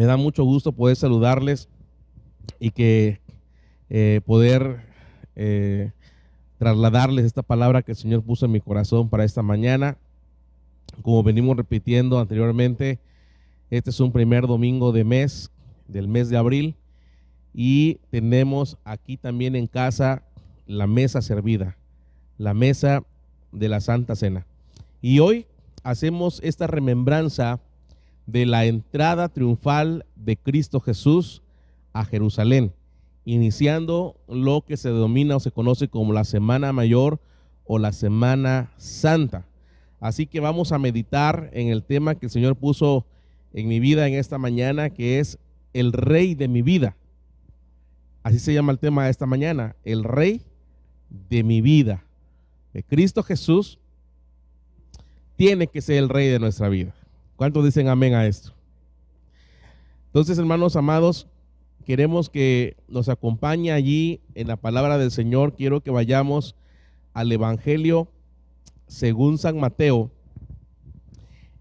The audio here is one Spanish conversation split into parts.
Me da mucho gusto poder saludarles y que poder trasladarles esta palabra que el Señor puso en mi corazón para esta mañana. Como venimos repitiendo anteriormente, este es un primer domingo del mes de abril, y tenemos aquí también en casa la mesa servida, la mesa de la Santa Cena. Y hoy hacemos esta remembranza de la entrada triunfal de Cristo Jesús a Jerusalén, iniciando lo que se denomina o se conoce como la Semana Mayor o la Semana Santa. Así que vamos a meditar en el tema que el Señor puso en mi vida en esta mañana, que es el Rey de mi vida. Así se llama el tema de esta mañana, el Rey de mi vida. Cristo Jesús tiene que ser el Rey de nuestra vida. ¿Cuántos dicen amén a esto? Entonces, hermanos amados, queremos que nos acompañe allí en la palabra del Señor. Quiero que vayamos al Evangelio según San Mateo,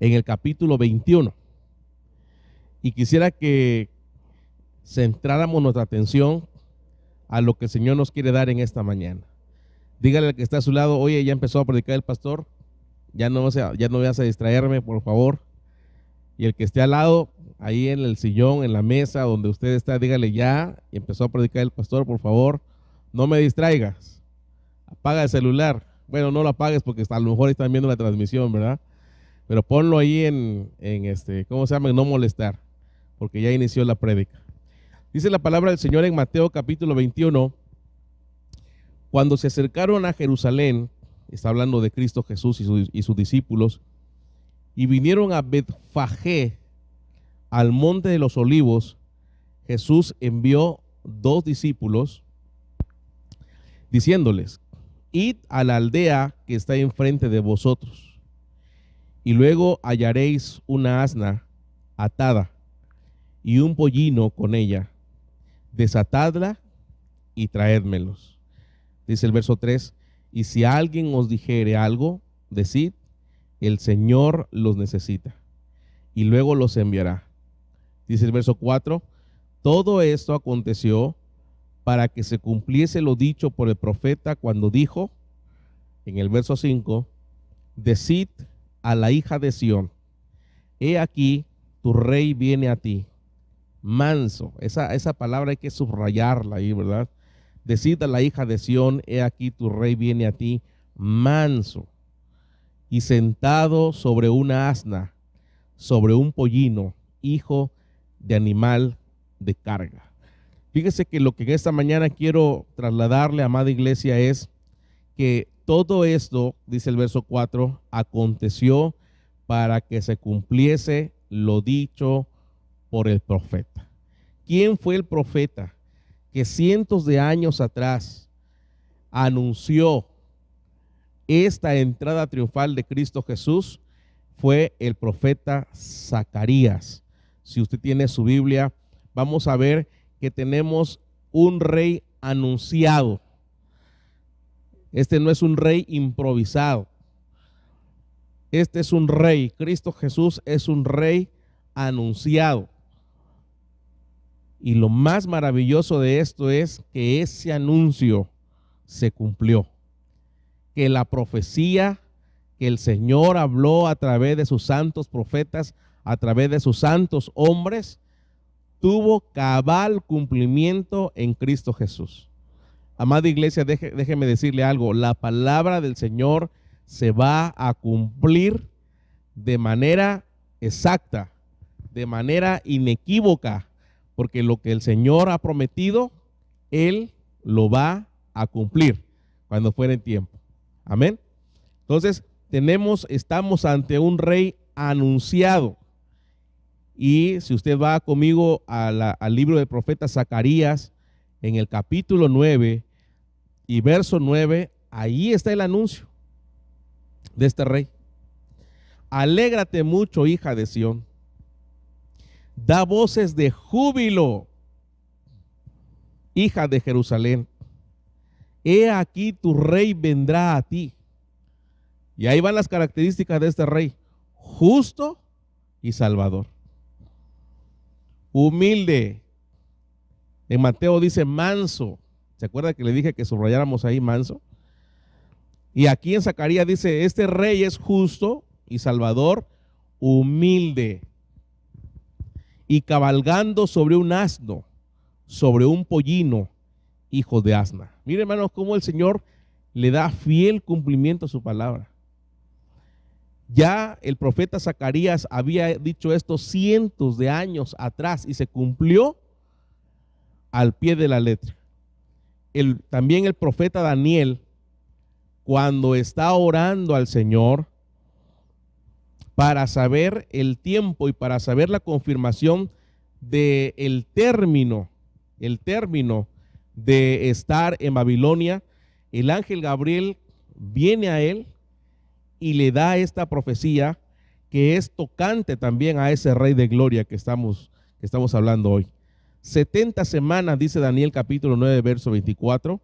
en el capítulo 21. Y quisiera que centráramos nuestra atención a lo que el Señor nos quiere dar en esta mañana. Dígale al que está a su lado: oye, ya empezó a predicar el pastor, ya no vas a distraerme, por favor. Y el que esté al lado, ahí en el sillón, en la mesa donde usted está, dígale: ya empezó a predicar el pastor, por favor, no me distraigas. Apaga el celular. Bueno, no lo apagues porque a lo mejor están viendo la transmisión, ¿verdad? Pero ponlo ahí en ¿cómo se llama? En no molestar, porque ya inició la prédica. Dice la palabra del Señor en Mateo capítulo 21, cuando se acercaron a Jerusalén, está hablando de Cristo Jesús y sus discípulos, y vinieron a Betfagé, al monte de los olivos, Jesús envió 2 discípulos, diciéndoles: id a la aldea que está enfrente de vosotros, y luego hallaréis una asna atada y un pollino con ella. Desatadla y traédmelos. Dice el verso 3: y si alguien os dijere algo, decid: el Señor los necesita, y luego los enviará. Dice el verso 4: todo esto aconteció para que se cumpliese lo dicho por el profeta cuando dijo, en el verso 5: decid a la hija de Sión, he aquí tu rey viene a ti, manso. Esa palabra hay que subrayarla ahí, ¿verdad? Decid a la hija de Sión, he aquí tu rey viene a ti, manso, y sentado sobre una asna, sobre un pollino, hijo de animal de carga. Fíjese que lo que en esta mañana quiero trasladarle, amada iglesia, es que todo esto, dice el verso 4, aconteció para que se cumpliese lo dicho por el profeta. ¿Quién fue el profeta que cientos de años atrás anunció esta entrada triunfal de Cristo Jesús? Fue el profeta Zacarías. Si usted tiene su Biblia, vamos a ver que tenemos un rey anunciado. Este no es un rey improvisado. Este es un rey. Cristo Jesús es un rey anunciado. Y lo más maravilloso de esto es que ese anuncio se cumplió. Que la profecía que el Señor habló a través de sus santos profetas, a través de sus santos hombres, tuvo cabal cumplimiento en Cristo Jesús. Amada iglesia, déjeme decirle algo: la palabra del Señor se va a cumplir de manera exacta, de manera inequívoca, porque lo que el Señor ha prometido, Él lo va a cumplir cuando fuera en tiempo. Amén. Entonces, estamos ante un rey anunciado. Y si usted va conmigo al libro del profeta Zacarías, en el capítulo 9 y verso 9, ahí está el anuncio de este rey. Alégrate mucho, hija de Sión. Da voces de júbilo, hija de Jerusalén. He aquí tu rey vendrá a ti. Y ahí van las características de este rey: justo y salvador. humilde. En Mateo dice manso. ¿Se acuerda que le dije que subrayáramos ahí manso? Y aquí en Zacarías dice, este rey es justo y salvador, humilde, y cabalgando sobre un asno, sobre un pollino, hijo de asna. Miren, hermanos, cómo el Señor le da fiel cumplimiento a su palabra. Ya el profeta Zacarías había dicho esto cientos de años atrás y se cumplió al pie de la letra. También el profeta Daniel, cuando está orando al Señor para saber el tiempo y para saber la confirmación del término de estar en Babilonia, el ángel Gabriel viene a él y le da esta profecía que es tocante también a ese rey de gloria que estamos hablando hoy. 70 semanas, dice Daniel capítulo 9, verso 24,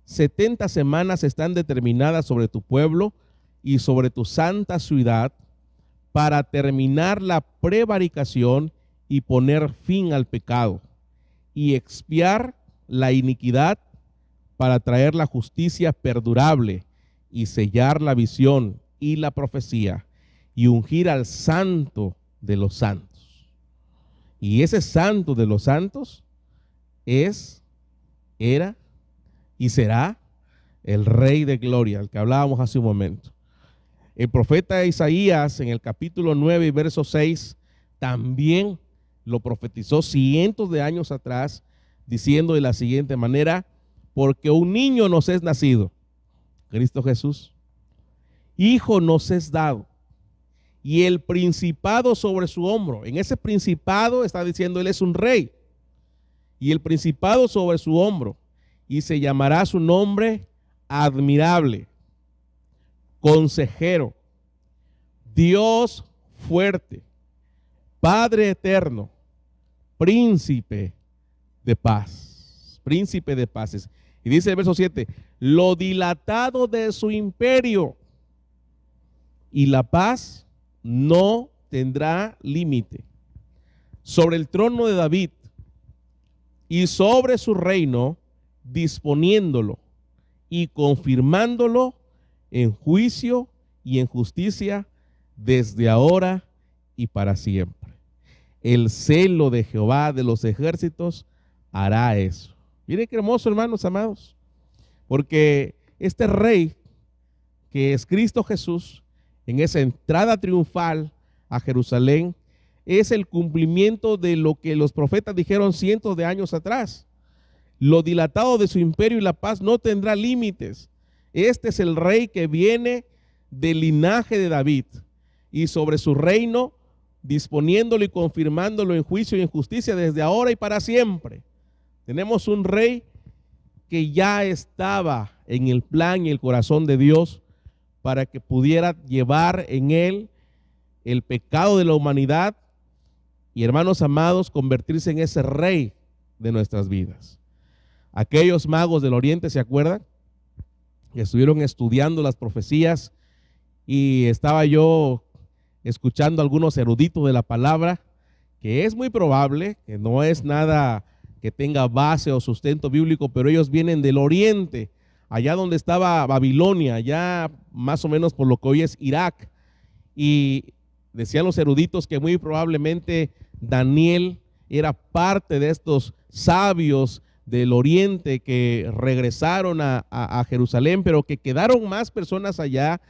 70 semanas están determinadas sobre tu pueblo y sobre tu santa ciudad para terminar la prevaricación y poner fin al pecado y expiar la iniquidad para traer la justicia perdurable y sellar la visión y la profecía y ungir al santo de los santos. Y ese santo de los santos era y será el Rey de Gloria, al que hablábamos hace un momento. El profeta Isaías en el capítulo 9 y verso 6 también lo profetizó cientos de años atrás, diciendo de la siguiente manera: porque un niño nos es nacido, Cristo Jesús, hijo nos es dado, y el principado sobre su hombro. En ese principado está diciendo, él es un rey, y el principado sobre su hombro, y se llamará su nombre admirable, consejero, Dios fuerte, Padre eterno, príncipe de paz. Príncipe de paces. Y dice el verso 7, lo dilatado de su imperio y la paz no tendrá límite sobre el trono de David y sobre su reino, disponiéndolo y confirmándolo en juicio y en justicia desde ahora y para siempre. El celo de Jehová de los ejércitos hará eso. Miren qué hermoso, hermanos amados, porque este rey que es Cristo Jesús, en esa entrada triunfal a Jerusalén, es el cumplimiento de lo que los profetas dijeron cientos de años atrás. Lo dilatado de su imperio y la paz no tendrá límites. Este es el rey que viene del linaje de David, y sobre su reino, disponiéndolo y confirmándolo en juicio y en justicia desde ahora y para siempre. Tenemos un rey que ya estaba en el plan y el corazón de Dios para que pudiera llevar en él el pecado de la humanidad y, hermanos amados, convertirse en ese rey de nuestras vidas. Aquellos magos del oriente, ¿se acuerdan? Que estuvieron estudiando las profecías, y estaba yo escuchando a algunos eruditos de la palabra, que es muy probable, que no es nada que tenga base o sustento bíblico, pero ellos vienen del oriente, allá donde estaba Babilonia, allá más o menos por lo que hoy es Irak, y decían los eruditos que muy probablemente Daniel era parte de estos sabios del oriente que regresaron a Jerusalén, pero que quedaron más personas allá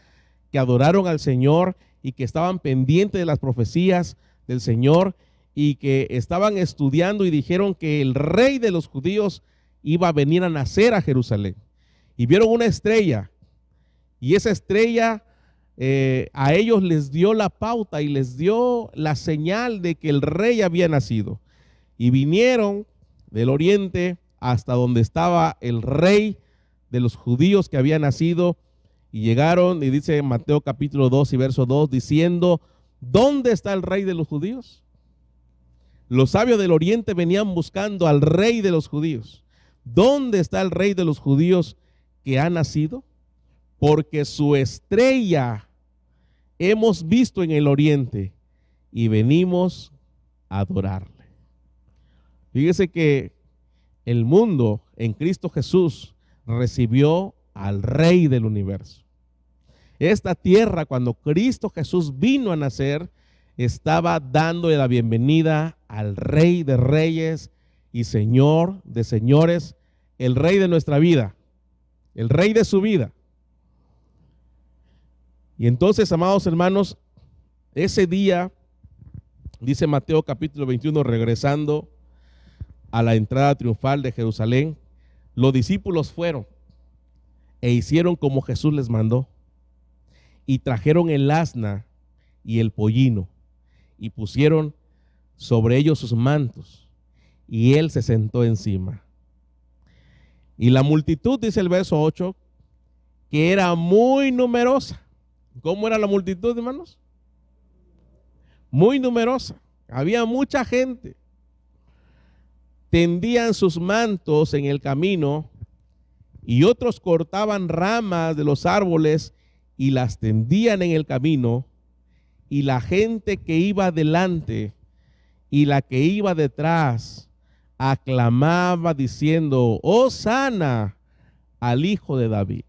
que adoraron al Señor y que estaban pendientes de las profecías del Señor y que estaban estudiando y dijeron que el rey de los judíos iba a venir a nacer a Jerusalén. Y vieron una estrella, y esa estrella a ellos les dio la pauta y les dio la señal de que el rey había nacido. Y vinieron del oriente hasta donde estaba el rey de los judíos que había nacido, y llegaron, y dice en Mateo capítulo 2 y verso 2, diciendo, ¿dónde está el rey de los judíos? Los sabios del oriente venían buscando al rey de los judíos. ¿Dónde está el rey de los judíos que ha nacido? Porque su estrella hemos visto en el oriente y venimos a adorarle. Fíjese que el mundo en Cristo Jesús recibió al Rey del universo. Esta tierra, cuando Cristo Jesús vino a nacer, estaba dándole la bienvenida al Rey de Reyes y Señor de Señores, el Rey de nuestra vida, el Rey de su vida. Y entonces, amados hermanos, ese día, dice Mateo capítulo 21, regresando a la entrada triunfal de Jerusalén, los discípulos fueron e hicieron como Jesús les mandó, y trajeron el asna y el pollino, y pusieron sobre ellos sus mantos, y él se sentó encima. Y la multitud, dice el verso 8, que era muy numerosa. ¿Cómo era la multitud, hermanos? Muy numerosa. Había mucha gente. Tendían sus mantos en el camino, y otros cortaban ramas de los árboles y las tendían en el camino, y la gente que iba delante y la que iba detrás aclamaba diciendo: Hosana al Hijo de David.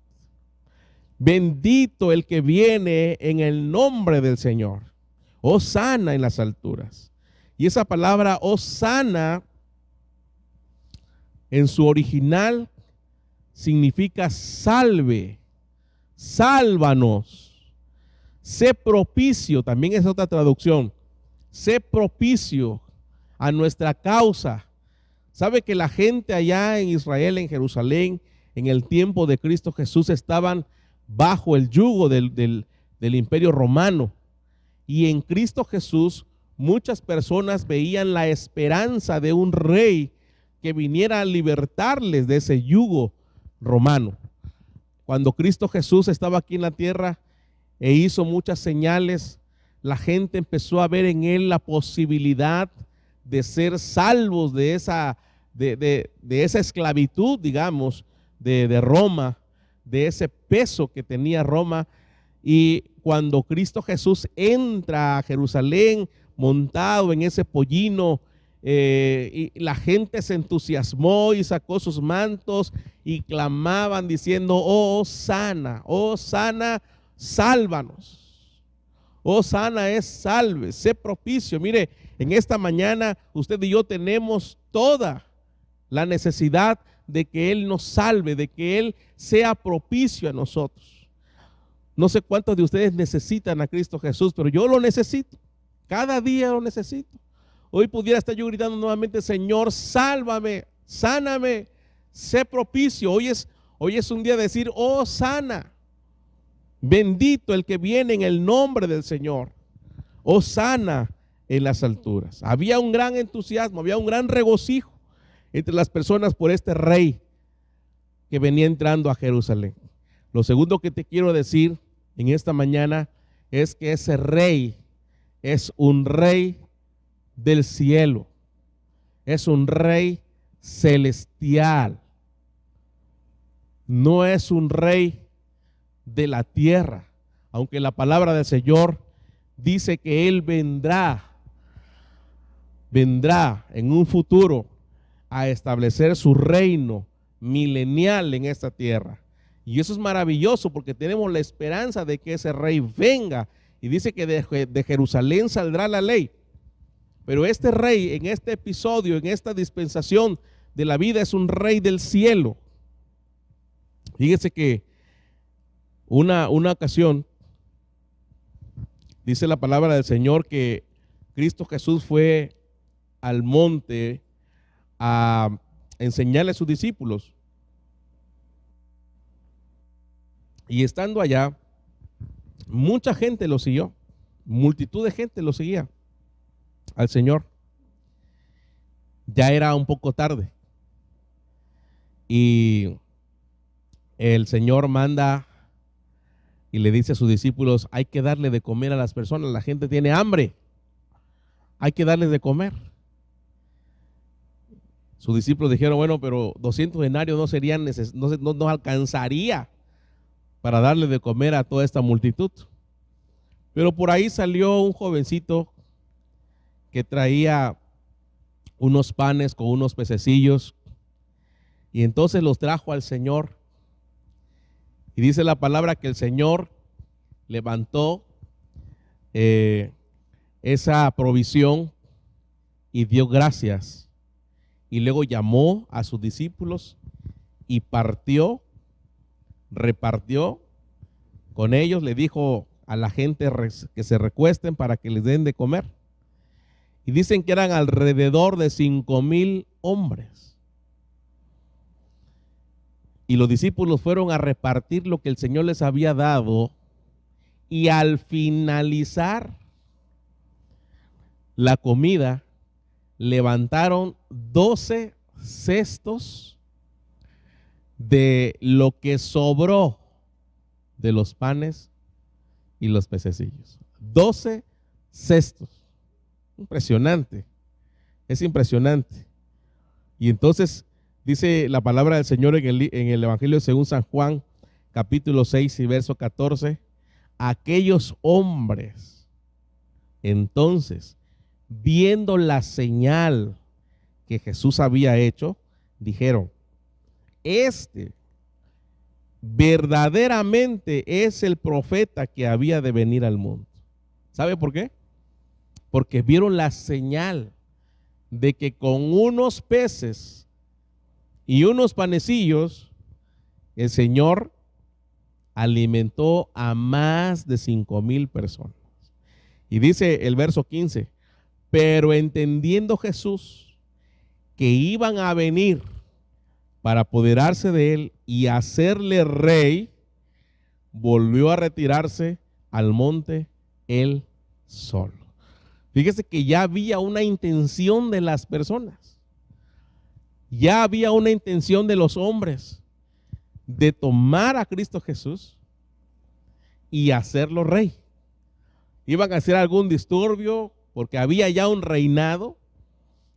Bendito el que viene en el nombre del Señor. Hosana en las alturas. Y esa palabra Hosana en su original significa salve, sálvanos, sé propicio, también es otra traducción, sé propicio a nuestra causa. ¿Sabe que la gente allá en Israel, en Jerusalén, en el tiempo de Cristo Jesús, estaban bajo el yugo del imperio romano? Y en Cristo Jesús muchas personas veían la esperanza de un rey que viniera a libertarles de ese yugo romano. Cuando Cristo Jesús estaba aquí en la tierra e hizo muchas señales, la gente empezó a ver en él la posibilidad de ser salvos de esa esclavitud, digamos, de Roma, de ese peso que tenía Roma. Y cuando Cristo Jesús entra a Jerusalén montado en ese pollino, y la gente se entusiasmó y sacó sus mantos y clamaban diciendo: oh sana, sálvanos. Oh sana es salve, sé propicio. Mire, en esta mañana usted y yo tenemos toda la necesidad de que Él nos salve, de que Él sea propicio a nosotros. No sé cuántos de ustedes necesitan a Cristo Jesús, pero yo lo necesito. Cada día lo necesito. Hoy pudiera estar yo gritando nuevamente: Señor, sálvame, sáname, sé propicio. Hoy es un día de decir: oh sana, bendito el que viene en el nombre del Señor. Oh sana en las alturas. Había un gran entusiasmo, había un gran regocijo entre las personas por este rey que venía entrando a Jerusalén. Lo segundo que te quiero decir en esta mañana es que ese rey es un rey del cielo, es un rey celestial, no es un rey de la tierra, aunque la palabra del Señor dice que Él vendrá en un futuro a establecer su reino milenial en esta tierra. Y eso es maravilloso porque tenemos la esperanza de que ese rey venga, y dice que de Jerusalén saldrá la ley. Pero este rey en este episodio, en esta dispensación de la vida, es un rey del cielo. Fíjese que una ocasión, dice la palabra del Señor que Cristo Jesús fue al monte a enseñarle a sus discípulos. Y estando allá, mucha gente lo siguió, multitud de gente lo seguía al Señor. Ya era un poco tarde y el Señor manda y le dice a sus discípulos: hay que darle de comer a las personas, la gente tiene hambre, hay que darles de comer. Sus discípulos dijeron: bueno, pero 200 denarios no serían no alcanzaría para darle de comer a toda esta multitud. Pero por ahí salió un jovencito que traía unos panes con unos pececillos, y entonces los trajo al Señor. Y dice la palabra que el Señor levantó esa provisión y dio gracias. Y luego llamó a sus discípulos y repartió con ellos. Le dijo a la gente que se recuesten para que les den de comer. Y dicen que eran alrededor de 5,000 hombres. Y los discípulos fueron a repartir lo que el Señor les había dado. Y al finalizar la comida, levantaron 12 cestos de lo que sobró de los panes y los pececillos. 12 cestos. Impresionante. Es impresionante. Y entonces dice la palabra del Señor en el Evangelio según San Juan, capítulo 6 y verso 14. Aquellos hombres, entonces, viendo la señal que Jesús había hecho, dijeron: este verdaderamente es el profeta que había de venir al mundo. ¿Sabe por qué? Porque vieron la señal de que con unos peces y unos panecillos el Señor alimentó a más de 5,000 personas. Y dice el verso 15: pero entendiendo Jesús que iban a venir para apoderarse de él y hacerle rey, volvió a retirarse al monte él solo. Fíjese que ya había una intención de las personas, ya había una intención de los hombres de tomar a Cristo Jesús y hacerlo rey. Iban a hacer algún disturbio porque había ya un reinado,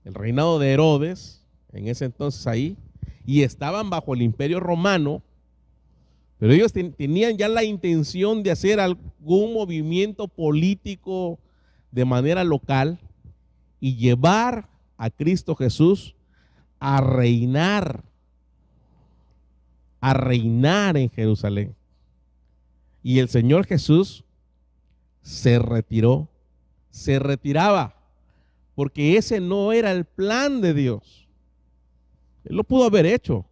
el reinado de Herodes, en ese entonces ahí, y estaban bajo el imperio romano, pero ellos tenían ya la intención de hacer algún movimiento político de manera local y llevar a Cristo Jesús a reinar en Jerusalén. Y el Señor Jesús se retiraba, porque ese no era el plan de Dios. Él lo pudo haber hecho.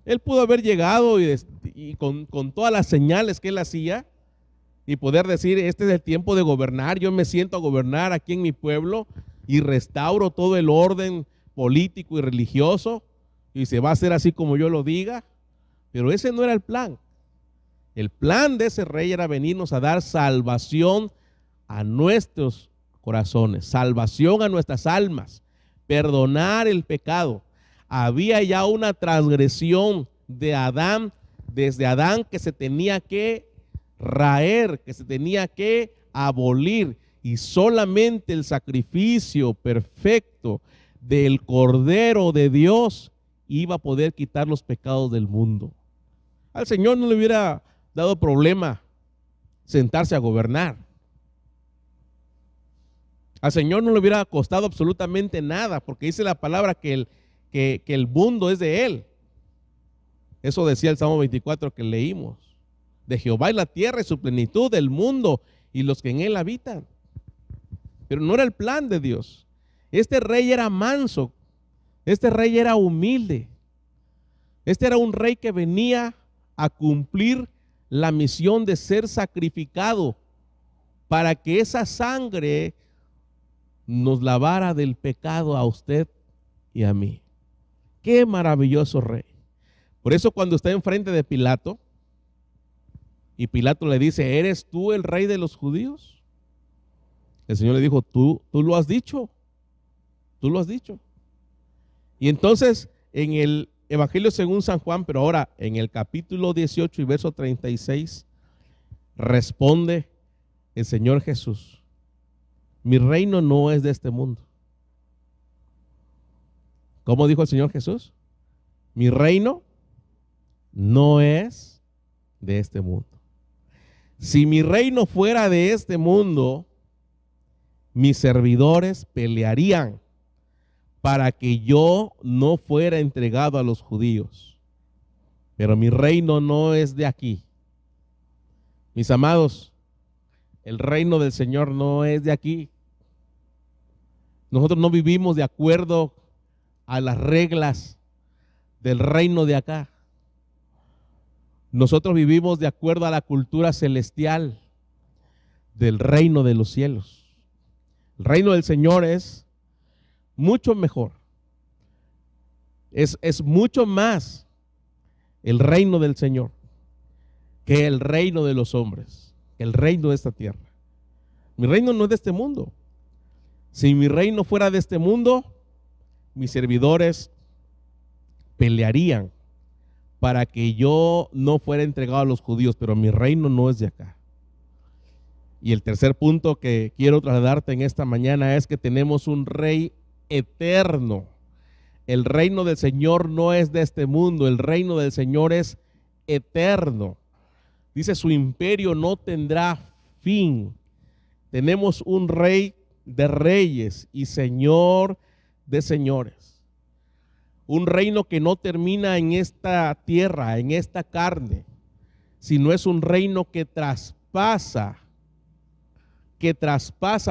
Él pudo haber llegado y con todas las señales que él hacía y poder decir: este es el tiempo de gobernar, yo me siento a gobernar aquí en mi pueblo y restauro todo el orden político y religioso y se va a hacer así como yo lo diga. Pero ese no era el plan. El plan de ese rey era venirnos a dar salvación a nuestros corazones, salvación a nuestras almas, perdonar el pecado. Había ya una transgresión de Adán, desde Adán, que se tenía que raer, que se tenía que abolir, y solamente el sacrificio perfecto del Cordero de Dios iba a poder quitar los pecados del mundo. Al Señor no le hubiera dado problema sentarse a gobernar. Al Señor no le hubiera costado absolutamente nada, porque dice la palabra que el mundo es de Él. Eso decía el Salmo 24 que leímos. De Jehová es la tierra y su plenitud, el mundo y los que en él habitan. Pero no era el plan de Dios. Este rey era manso, este rey era humilde. Este era un rey que venía a cumplir la misión de ser sacrificado para que esa sangre nos lavara del pecado a usted y a mí. Qué maravilloso rey. Por eso cuando está enfrente de Pilato y Pilato le dice: ¿eres tú el rey de los judíos? El Señor le dijo: tú lo has dicho, tú lo has dicho. Y entonces en el Evangelio según San Juan, pero ahora en el capítulo 18 y verso 36, responde el Señor Jesús: mi reino no es de este mundo. ¿Cómo dijo el Señor Jesús? Mi reino no es de este mundo. Si mi reino fuera de este mundo, mis servidores pelearían para que yo no fuera entregado a los judíos. Pero mi reino no es de aquí. Mis amados, el reino del Señor no es de aquí. Nosotros no vivimos de acuerdo a las reglas del reino de acá. Nosotros vivimos de acuerdo a la cultura celestial del reino de los cielos. El reino del Señor es mucho mejor. Es mucho más el reino del Señor que el reino de los hombres, que el reino de esta tierra. Mi reino no es de este mundo. Si mi reino fuera de este mundo, mis servidores pelearían para que yo no fuera entregado a los judíos, pero mi reino no es de acá. Y el tercer punto que quiero trasladarte en esta mañana es que tenemos un rey eterno. El reino del Señor no es de este mundo, el reino del Señor es eterno. Dice, su imperio no tendrá fin. Tenemos un rey de reyes y señor de señores. Un reino que no termina en esta tierra, en esta carne, sino es un reino que traspasa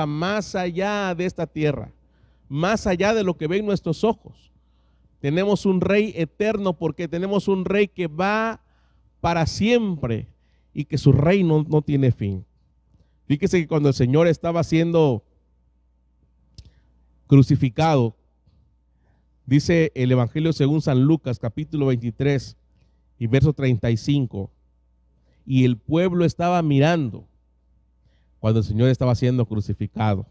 más allá de esta tierra, más allá de lo que ven nuestros ojos. Tenemos un rey eterno porque tenemos un rey que va para siempre y que su reino no tiene fin. Fíjese que cuando el Señor estaba siendo crucificado, dice el Evangelio según San Lucas, capítulo 23 y verso 35, y el pueblo estaba mirando cuando el Señor estaba siendo crucificado.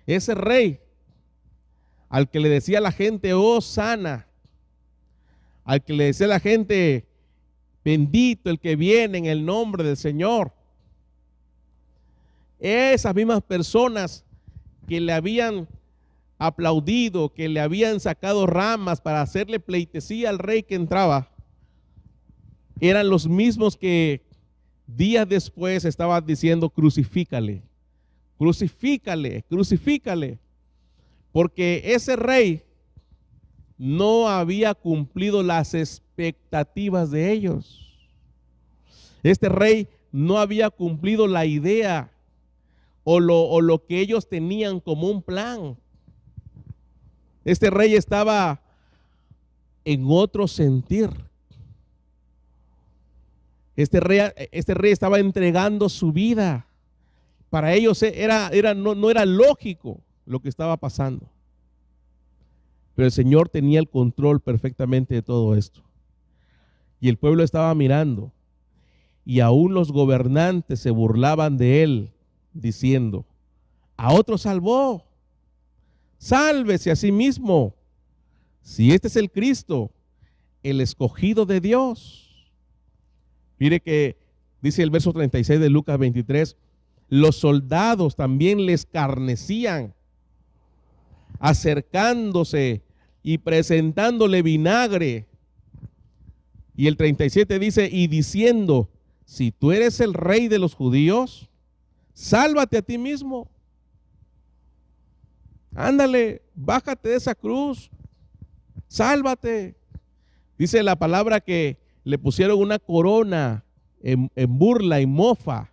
Ese rey al que le decía la gente, oh sana, al que le decía la gente, bendito el que viene en el nombre del Señor. Esas mismas personas que le habían aplaudido, que le habían sacado ramas para hacerle pleitesía al rey que entraba, eran los mismos que días después estaban diciendo, crucifícale, crucifícale, crucifícale, porque ese rey no había cumplido las expectativas de ellos. Este rey no había cumplido la idea o lo que ellos tenían como un plan. Este rey estaba en otro sentir. Este rey estaba entregando su vida. Para ellos no era lógico lo que estaba pasando. Pero el Señor tenía el control perfectamente de todo esto. Y el pueblo estaba mirando. Y aún los gobernantes se burlaban de él, diciendo, a otro salvó, sálvese a sí mismo, si este es el Cristo, el escogido de Dios. Mire que dice el verso 36 de Lucas 23, los soldados también le escarnecían, acercándose y presentándole vinagre. Y el 37 dice, y diciendo, si tú eres el rey de los judíos, sálvate a ti mismo. Ándale, bájate de esa cruz, sálvate. Dice la palabra que le pusieron una corona en burla y mofa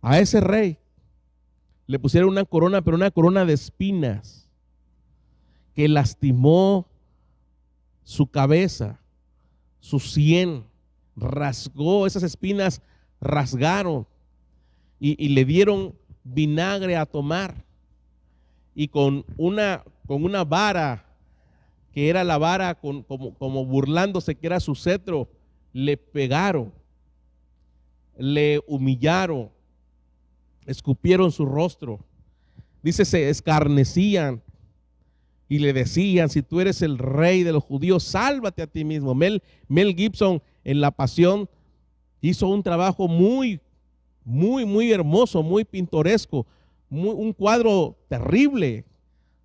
a ese rey. Le pusieron una corona, pero una corona de espinas que lastimó su cabeza, su sien, rasgó, esas espinas rasgaron y le dieron vinagre a tomar. Y con una vara, que era la vara como burlándose, que era su cetro, le pegaron, le humillaron, escupieron su rostro. Dice, se escarnecían y le decían, si tú eres el rey de los judíos, sálvate a ti mismo. Mel Gibson en La Pasión hizo un trabajo muy hermoso, muy pintoresco, un cuadro terrible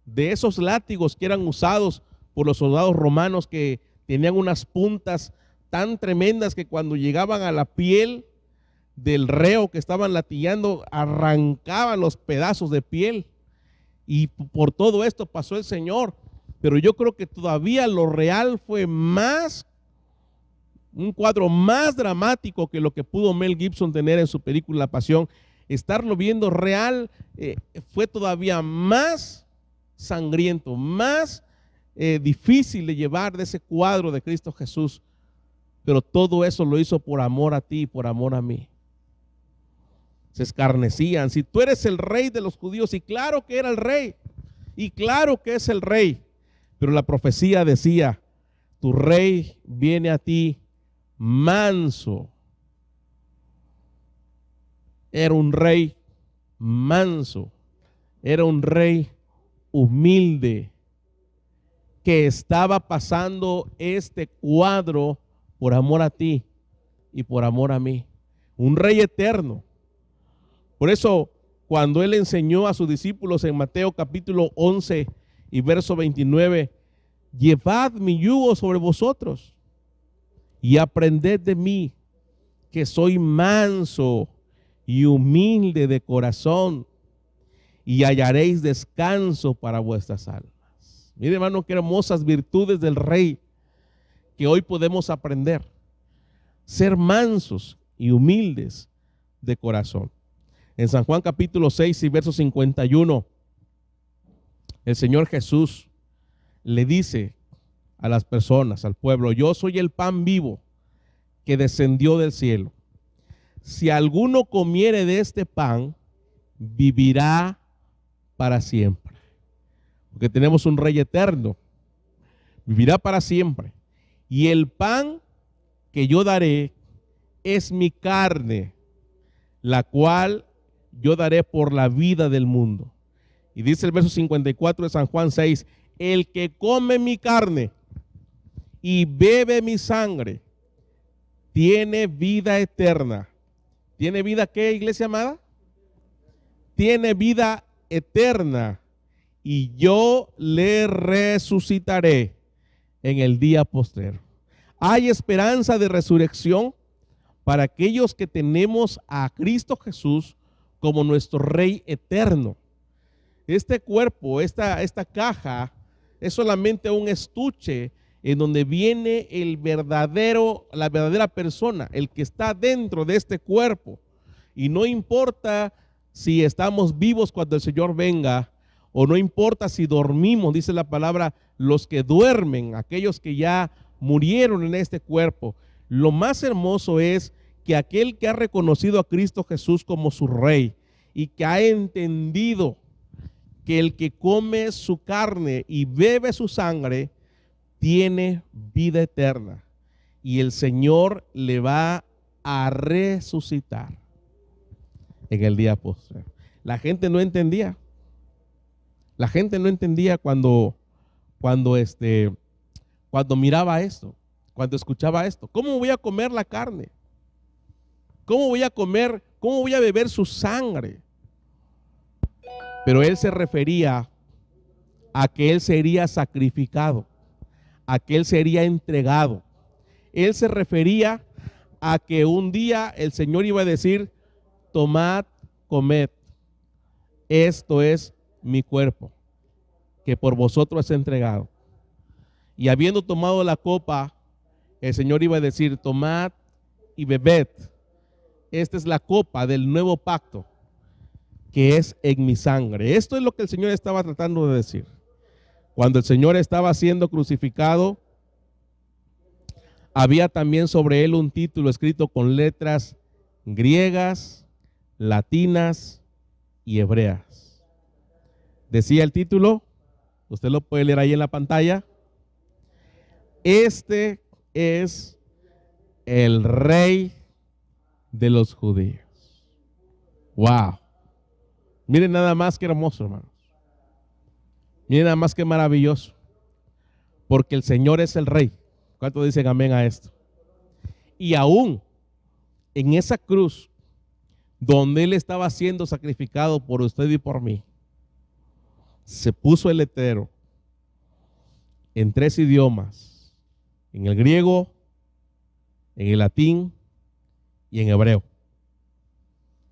de esos látigos que eran usados por los soldados romanos, que tenían unas puntas tan tremendas que cuando llegaban a la piel del reo que estaban latigando, arrancaban los pedazos de piel. y por todo esto pasó el Señor. Pero yo creo que todavía lo real fue más, un cuadro más dramático que lo que pudo Mel Gibson tener en su película La Pasión. Estarlo viendo real fue todavía más sangriento, más difícil de llevar de ese cuadro de Cristo Jesús. Pero todo eso lo hizo por amor a ti y por amor a mí. Se escarnecían. Si tú eres el rey de los judíos, y claro que era el rey, y claro que es el rey, pero la profecía decía, tu rey viene a ti manso. Era un rey manso, era un rey humilde, que estaba pasando este cuadro por amor a ti y por amor a mí. Un rey eterno. Por eso, cuando él enseñó a sus discípulos en Mateo capítulo 11 y verso 29, llevad mi yugo sobre vosotros y aprended de mí, que soy manso y humilde de corazón, y hallaréis descanso para vuestras almas. Mire, hermano, qué hermosas virtudes del rey que hoy podemos aprender. Ser mansos y humildes de corazón. En San Juan capítulo 6 y verso 51, el Señor Jesús le dice a las personas, al pueblo, yo soy el pan vivo que descendió del cielo. Si alguno comiere de este pan, vivirá para siempre. Porque tenemos un rey eterno, vivirá para siempre. Y el pan que yo daré es mi carne, la cual yo daré por la vida del mundo. Y dice el verso 54 de San Juan 6, el que come mi carne y bebe mi sangre, tiene vida eterna. ¿Tiene vida qué, iglesia amada? Tiene vida eterna, y yo le resucitaré en el día postrero. Hay esperanza de resurrección para aquellos que tenemos a Cristo Jesús como nuestro Rey eterno. Este cuerpo, esta caja, es solamente un estuche en donde viene la verdadera persona, el que está dentro de este cuerpo. Y no importa si estamos vivos cuando el Señor venga, o no importa si dormimos, dice la palabra, los que duermen, aquellos que ya murieron en este cuerpo. Lo más hermoso es que aquel que ha reconocido a Cristo Jesús como su Rey y que ha entendido que el que come su carne y bebe su sangre tiene vida eterna, y el Señor le va a resucitar en el día postrero. La gente no entendía. La gente no entendía cuando miraba esto, cuando escuchaba esto. ¿Cómo voy a comer la carne? ¿Cómo voy a comer? ¿Cómo voy a beber su sangre? Pero él se refería a que él sería sacrificado, a que él sería entregado. Él se refería a que un día el Señor iba a decir, tomad, comed, esto es mi cuerpo, que por vosotros es entregado. Y habiendo tomado la copa, el Señor iba a decir, tomad y bebed, esta es la copa del nuevo pacto, que es en mi sangre. Esto es lo que el Señor estaba tratando de decir. Cuando el Señor estaba siendo crucificado, había también sobre él un título escrito con letras griegas, latinas y hebreas. Decía el título, usted lo puede leer ahí en la pantalla, este es el Rey de los judíos. Wow. Miren nada más que hermoso, hermanos. Miren nada más que maravilloso. Porque el Señor es el Rey. ¿Cuántos dicen amén a esto? Y aún en esa cruz donde Él estaba siendo sacrificado por usted y por mí, se puso el letrero en 3 idiomas, en el griego, en el latín y en hebreo,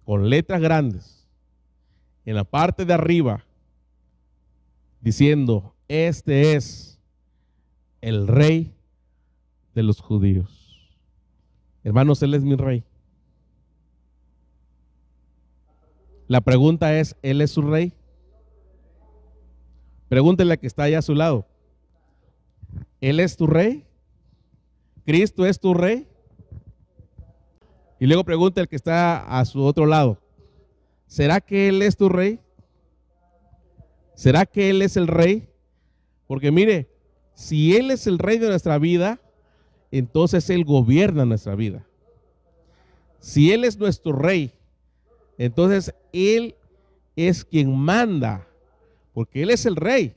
con letras grandes. En la parte de arriba diciendo: este es el rey de los judíos. Hermanos, Él es mi rey. La pregunta es: ¿Él es su rey? Pregúntele al que está allá a su lado: ¿Él es tu rey? ¿Cristo es tu rey? Y luego pregunte al que está a su otro lado: ¿será que Él es tu rey? ¿Será que Él es el rey? Porque mire, si Él es el rey de nuestra vida, entonces Él gobierna nuestra vida. Si Él es nuestro rey, entonces Él es quien manda, porque Él es el rey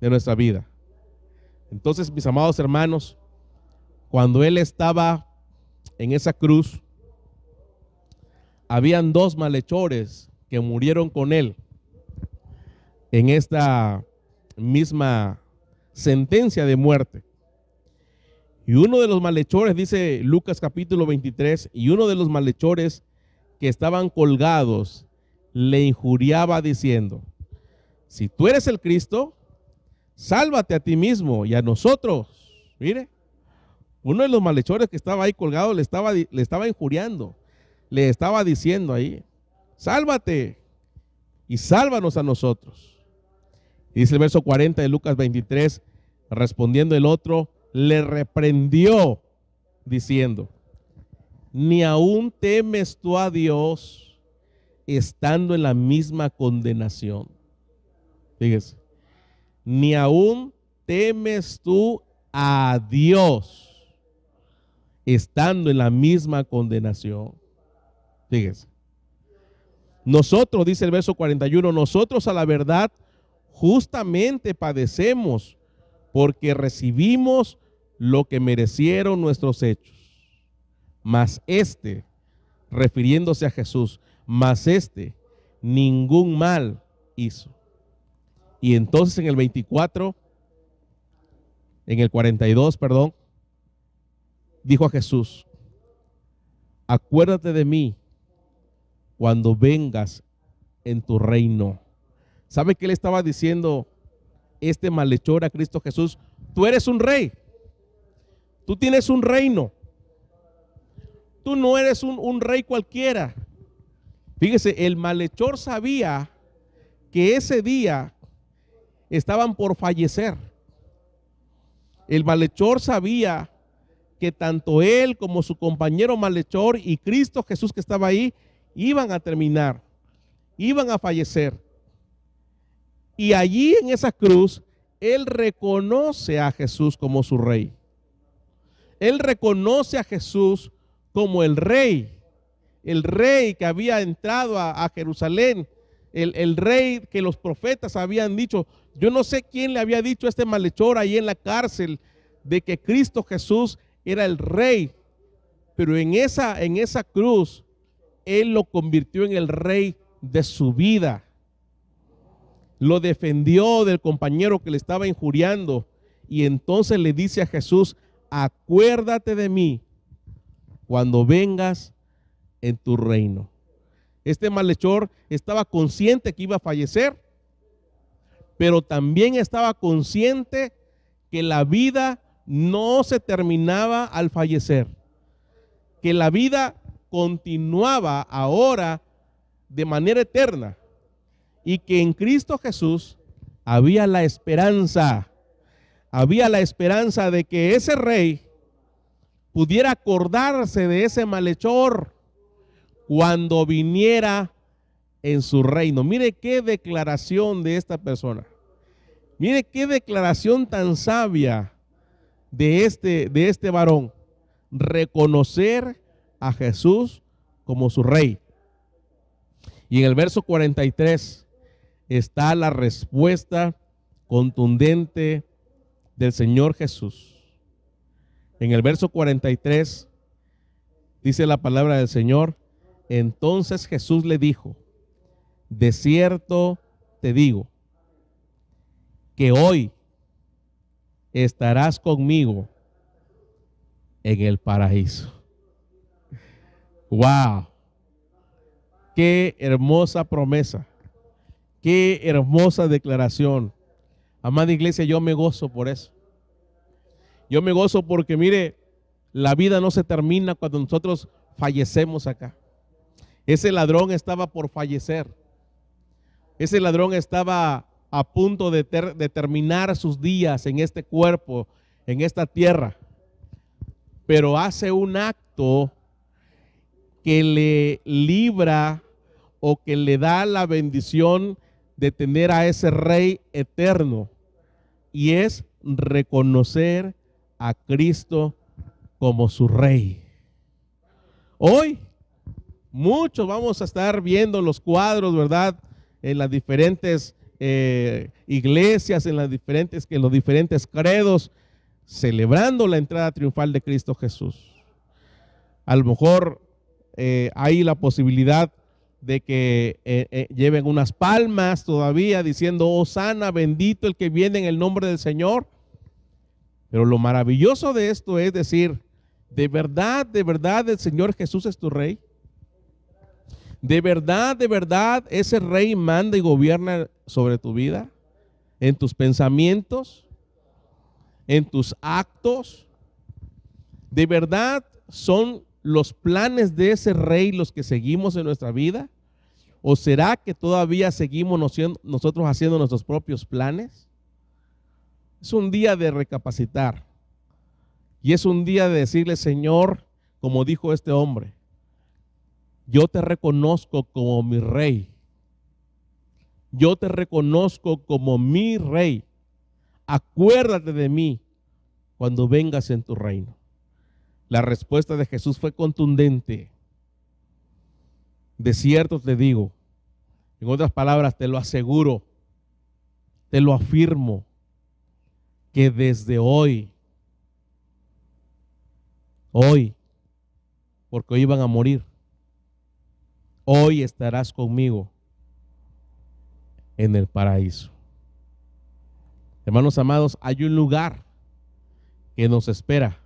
de nuestra vida. Entonces, mis amados hermanos, cuando Él estaba en esa cruz, habían dos malhechores que murieron con Él en esta misma sentencia de muerte. Y uno de los malhechores, dice Lucas capítulo 23, y uno de los malhechores que estaban colgados le injuriaba diciendo: si tú eres el Cristo, sálvate a ti mismo y a nosotros. Mire, uno de los malhechores que estaba ahí colgado le estaba injuriando, le estaba diciendo ahí: sálvate y sálvanos a nosotros. Y dice el verso 40 de Lucas 23, respondiendo el otro, le reprendió diciendo: ¿ni aún temes tú a Dios estando en la misma condenación? Fíjese, ni aún temes tú a Dios estando en la misma condenación. Fíjese, nosotros, dice el verso 41, nosotros a la verdad justamente padecemos, porque recibimos lo que merecieron nuestros hechos. Mas este, refiriéndose a Jesús, mas este ningún mal hizo. Y entonces en el 24, en el 42, perdón, dijo a Jesús: acuérdate de mí cuando vengas en tu reino. ¿Sabe qué le estaba diciendo este malhechor a Cristo Jesús? Tú eres un rey. Tú tienes un reino. Tú no eres un rey cualquiera. Fíjese, el malhechor sabía que ese día estaban por fallecer. El malhechor sabía que tanto él como su compañero malhechor y Cristo Jesús que estaba ahí iban a terminar, iban a fallecer. Y allí en esa cruz, él reconoce a Jesús como su rey. Él reconoce a Jesús como el rey que había entrado a Jerusalén, el rey que los profetas habían dicho. Yo no sé quién le había dicho a este malhechor ahí en la cárcel de que Cristo Jesús era el rey, pero en esa cruz, él lo convirtió en el rey de su vida. Lo defendió del compañero que le estaba injuriando y entonces le dice a Jesús: acuérdate de mí cuando vengas en tu reino. Este malhechor estaba consciente que iba a fallecer, pero también estaba consciente que la vida no se terminaba al fallecer, que la vida continuaba ahora de manera eterna y que en Cristo Jesús había la esperanza de que ese rey pudiera acordarse de ese malhechor cuando viniera en su reino. Mire qué declaración de esta persona. Mire qué declaración tan sabia de este varón. Reconocer a Jesús como su rey. Y en el verso 43 está la respuesta contundente del Señor Jesús. En el verso 43 dice la palabra del Señor: entonces Jesús le dijo: de cierto te digo que hoy estarás conmigo en el paraíso. ¡Wow! ¡Qué hermosa promesa! Qué hermosa declaración. Amada iglesia, yo me gozo por eso. Yo me gozo porque, mire, la vida no se termina cuando nosotros fallecemos acá. Ese ladrón estaba por fallecer. Ese ladrón estaba a punto de terminar sus días en este cuerpo, en esta tierra. Pero hace un acto que le libra o que le da la bendición de tener a ese rey eterno, y es reconocer a Cristo como su rey. Hoy muchos vamos a estar viendo los cuadros, ¿verdad? En las diferentes iglesias, en los diferentes credos, celebrando la entrada triunfal de Cristo Jesús. A lo mejor hay la posibilidad de que lleven unas palmas todavía diciendo Hosana, bendito el que viene en el nombre del Señor. Pero lo maravilloso de esto es decir, de verdad el Señor Jesús es tu rey. De verdad ese rey manda y gobierna sobre tu vida, en tus pensamientos, en tus actos. De verdad son los planes de ese rey los que seguimos en nuestra vida. ¿O será que todavía seguimos nosotros haciendo nuestros propios planes? Es un día de recapacitar. Y es un día de decirle, Señor, como dijo este hombre, yo te reconozco como mi rey. Yo te reconozco como mi rey. Acuérdate de mí cuando vengas en tu reino. La respuesta de Jesús fue contundente. De cierto te digo, en otras palabras, te lo aseguro, te lo afirmo, que desde hoy, porque hoy van a morir, hoy estarás conmigo en el paraíso. Hermanos amados, hay un lugar que nos espera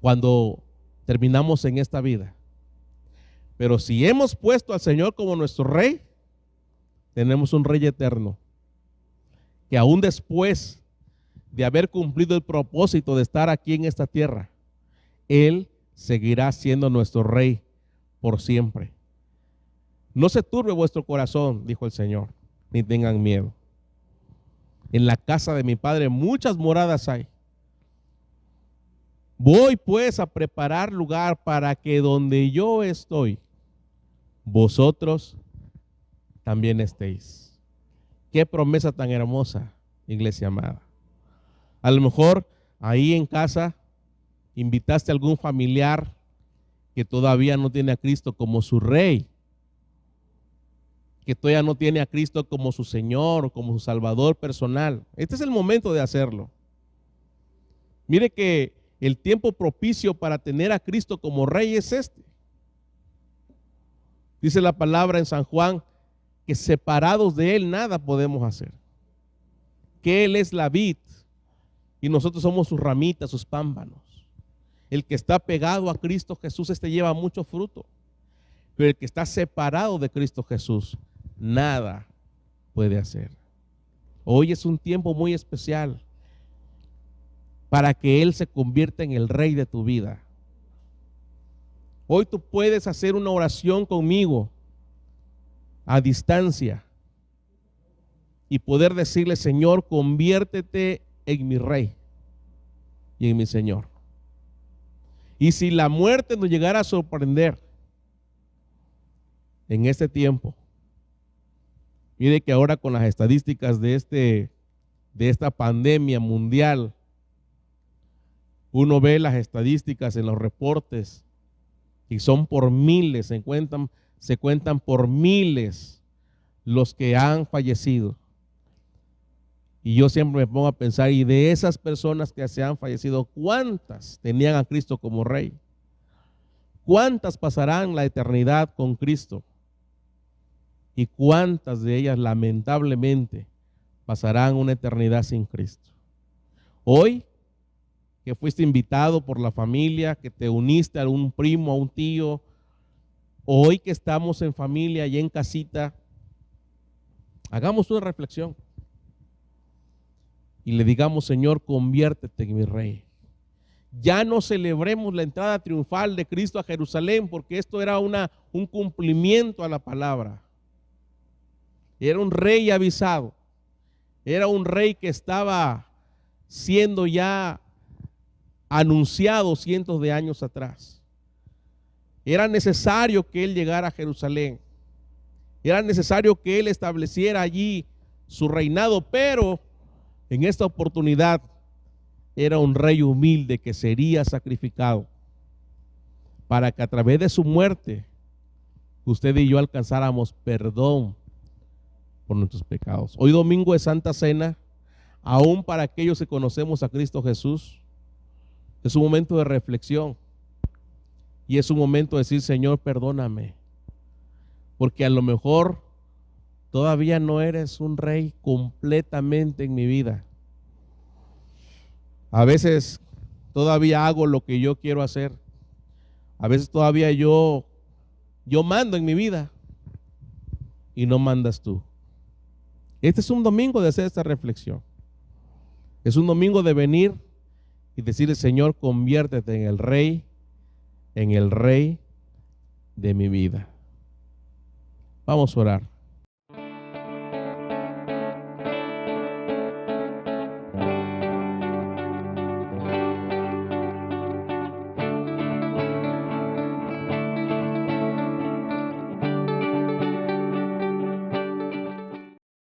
cuando terminamos en esta vida. Pero si hemos puesto al Señor como nuestro rey, tenemos un rey eterno, que aún después de haber cumplido el propósito de estar aquí en esta tierra, Él seguirá siendo nuestro rey por siempre. No se turbe vuestro corazón, dijo el Señor, ni tengan miedo. En la casa de mi Padre muchas moradas hay. Voy pues a preparar lugar para que donde yo estoy, vosotros también estéis. Qué promesa tan hermosa, iglesia amada. A lo mejor ahí en casa invitaste a algún familiar que todavía no tiene a Cristo como su rey, que todavía no tiene a Cristo como su Señor o como su Salvador personal. Este es el momento de hacerlo. Mire que el tiempo propicio para tener a Cristo como rey es este. Dice la palabra en San Juan que separados de Él nada podemos hacer. Que Él es la vid y nosotros somos sus ramitas, sus pámpanos. El que está pegado a Cristo Jesús, este lleva mucho fruto. Pero el que está separado de Cristo Jesús, nada puede hacer. Hoy es un tiempo muy especial para que Él se convierta en el rey de tu vida. Hoy tú puedes hacer una oración conmigo a distancia y poder decirle, Señor, conviértete en mi rey y en mi Señor. Y si la muerte nos llegara a sorprender en este tiempo, mire que ahora con las estadísticas de esta pandemia mundial, uno ve las estadísticas en los reportes y son por miles, se cuentan por miles los que han fallecido. Y yo siempre me pongo a pensar, y de esas personas que se han fallecido, ¿cuántas tenían a Cristo como rey? ¿Cuántas pasarán la eternidad con Cristo? ¿Y cuántas de ellas lamentablemente pasarán una eternidad sin Cristo? Hoy que fuiste invitado por la familia, que te uniste a un primo, a un tío, hoy que estamos en familia y en casita, Hagamos una reflexión y le digamos, Señor, conviértete en mi rey. Ya no celebremos la entrada triunfal de Cristo a Jerusalén, porque esto era un cumplimiento a la palabra. Era un rey avisado, era un rey que estaba siendo ya anunciado cientos de años atrás. Era necesario que él llegara a Jerusalén, era necesario que él estableciera allí su reinado, pero en esta oportunidad era un rey humilde que sería sacrificado para que a través de su muerte usted y yo alcanzáramos perdón por nuestros pecados. Hoy domingo de Santa Cena, aún para aquellos que conocemos a Cristo Jesús, es un momento de reflexión y es un momento de decir, Señor, perdóname, porque a lo mejor todavía no eres un rey completamente en mi vida. A veces todavía hago lo que yo quiero hacer. A veces todavía yo mando en mi vida y no mandas tú. Este es un domingo de hacer esta reflexión. Es un domingo de venir y decirle, Señor, conviértete en el rey de mi vida. Vamos a orar.